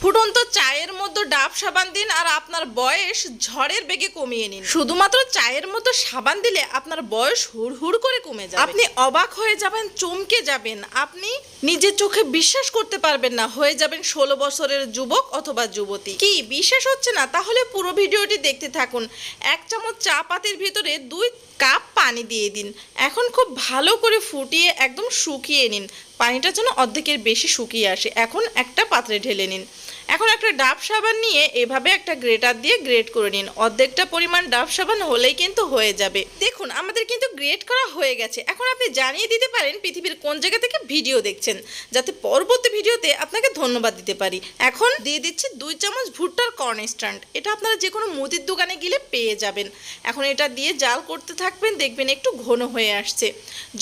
ফুটন্ত চায়ের মধ্যে ডাব সাবান দিন আর আপনার বয়স ঝড়ের বেগে কমিয়ে নিন। শুধুমাত্র চায়ের মতো সাবান দিলে আপনার বয়স হুড় করে কমে যাবে। আপনি অবাক হয়ে যাবেন, চমকে যাবেন, আপনি নিজের চোখে বিশ্বাস করতে পারবেন না, হয়ে যাবেন 16 বছরের যুবক অথবা যুবতী। কি বিশ্বাস হচ্ছে না? তাহলে পুরো ভিডিওটি দেখতে থাকুন। 1 চামচ চা পাতির ভিতরে 2 কাপ পানি দিয়ে দিন। এখন খুব ভালো করে ফুটিয়ে একদম শুকিয়ে নিন। পানিটা যেন অর্ধেকের বেশি শুকিয়ে আসে। এখন একটা পাত্রে ঢেলে নিন। এখন একটা ডাব সাবান নিয়ে এভাবে একটা গ্রেটার দিয়ে গ্রেট করে নিন। অর্ধেকটা পরিমাণ ডাব সাবান হলেই কিন্তু হয়ে যাবে। দেখুন আমাদের কিন্তু গ্রেট করা হয়ে গেছে। এখন আপনি জানিয়ে দিতে পারেন পৃথিবীর কোন জায়গা থেকে ভিডিও দেখছেন, যাতে পরবর্তী ভিডিওতে আপনাকে ধন্যবাদ দিতে পারি। এখন দিয়ে দিচ্ছি 2 চামচ ভুট্টার কর্নস্টার্চ। এটা আপনারা যে কোনো মুদির দোকানে গেলে পেয়ে যাবেন। এখন এটা দিয়ে জাল করতে থাকবেন, দেখবেন একটু ঘন হয়ে আসছে।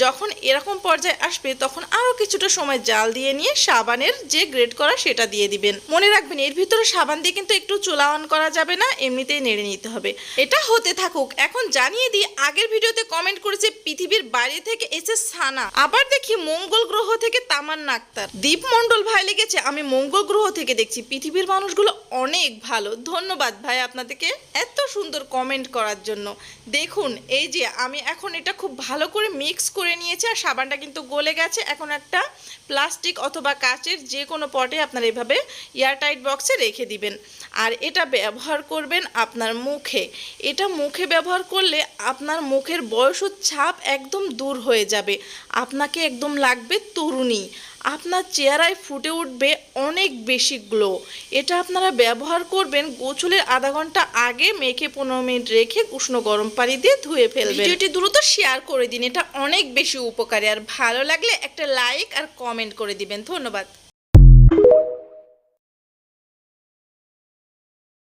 যখন এরকম পর্যায়ে আসবে তখন আরও কিছুটা সময় জাল দিয়ে নিয়ে সাবানের যে গ্রেট করা সেটা দিয়ে দিবেন। মনে রাখবেন এর ভিতরে সাবান দিয়ে কিন্তু একটু চুলা অন করা যাবে না, এমনিতেই নেড়ে নিতে হবে। এটা হতে থাকুক। এখন জানিয়ে দিই, আগের ভিডিওতে কমেন্ট করেছে পৃথিবীর বাইরে থেকে এসে সানা, আবার দেখি মঙ্গল গ্রহ থেকে তামান্না আক্তার। দীপ মণ্ডল ভাই লিখেছে আমি মঙ্গল গ্রহ থেকে দেখছি। পৃথিবীর মানুষগুলো অনেক ভালো। ধন্যবাদ ভাই আপনাদেরকে এত সুন্দর কমেন্ট করার জন্য। দেখুন এই যে আমি এখন এটা খুব ভালো করে মিক্স করে নিয়েছি আর সাবানটা কিন্তু গলে গেছে। এখন একটা প্লাস্টিক অথবা কাচের যে কোনো পটে আপনারা এভাবে এয়ারটাইট বক্সে রেখে দিবেন। আর এটা ব্যবহার করবেন আপনার মুখে। এটা মুখে ব্যবহার করলে আপনার মুখের বয়সের ছাপ একদম দূর হয়ে যাবে। আপনাকে একদম লাগবে তরুণী। আপনার চেহারায় ফুটে উঠবে অনেক বেশি গ্লো। এটা আপনারা ব্যবহার করবেন গোসলের আধা ঘন্টা আগে, মেখে 15 মিনিট রেখে উষ্ণ গরম পানি দিয়ে ধুয়ে ফেলবেন। ভিডিওটি দ্রুত শেয়ার করে দিন, এটা অনেক বেশি উপকারী। আর ভালো লাগলে একটা লাইক আর কমেন্ট করে দিবেন। ধন্যবাদ।